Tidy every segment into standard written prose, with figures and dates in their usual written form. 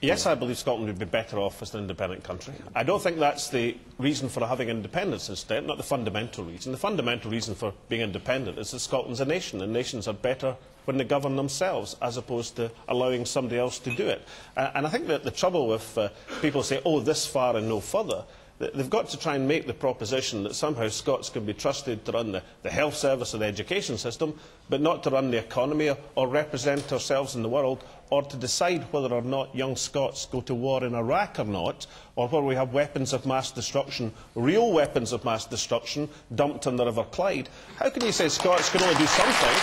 Yes, I believe Scotland would be better off as an independent country. I don't think that's the reason for having independence instead, not the fundamental reason. The fundamental reason for being independent is that Scotland's a nation, and nations are better when they govern themselves, as opposed to allowing somebody else to do it. And I think that the trouble with people say, oh, this far and no further, they've got to try and make the proposition that somehow Scots can be trusted to run the health service or the education system, but not to run the economy or represent ourselves in the world, or to decide whether or not young Scots go to war in Iraq or not, or whether we have weapons of mass destruction, real weapons of mass destruction, dumped in the River Clyde. How can you say Scots can only do something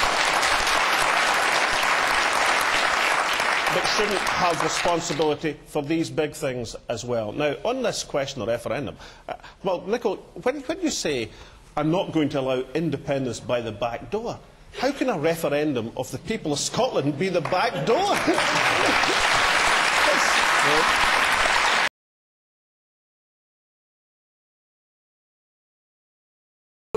but shouldn't have responsibility for these big things as well? Now, on this question of referendum, well, Nicola, when you say, I'm not going to allow independence by the back door, how can a referendum of the people of Scotland be the back door?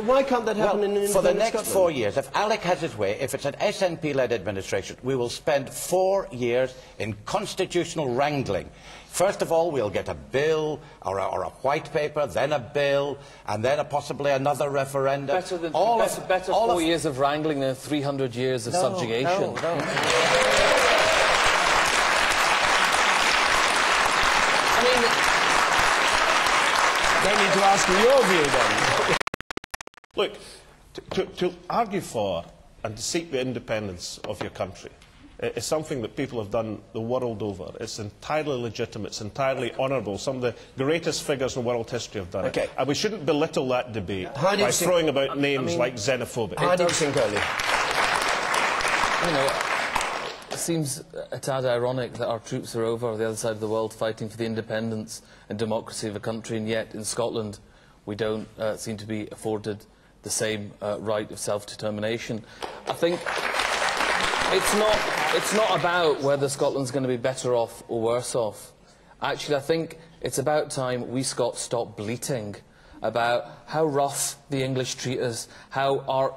Why can't that happen in independent For the next Scotland? 4 years, if Alec has his way, if it's an SNP-led administration, we will spend 4 years in constitutional wrangling. First of all, we'll get a bill or a white paper, then a bill, and then possibly another referendum. Better 4 years of wrangling than 300 years of subjugation. No. I mean, they need to ask you your view then. Look, to argue for and to seek the independence of your country is something that people have done the world over. It's entirely legitimate, it's entirely honourable. Some of the greatest figures in world history have done it. And we shouldn't belittle that debate by throwing about names like xenophobic. Hardeep, Singh, Kohli. You know, it seems a tad ironic that our troops are over the other side of the world fighting for the independence and democracy of a country, and yet in Scotland we don't seem to be afforded the same right of self-determination. I think it's not about whether Scotland's going to be better off or worse off. Actually, I think it's about time we Scots stop bleating about how rough the English treat us, how our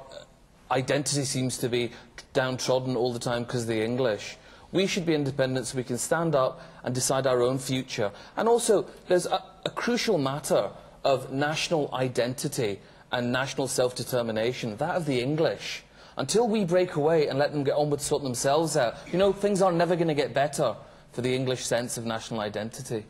identity seems to be downtrodden all the time because of the English. We should be independent so we can stand up and decide our own future. And also, there's a crucial matter of national identity and national self-determination, that of the English. Until we break away and let them get on with sorting themselves out, you know, things are never going to get better for the English sense of national identity.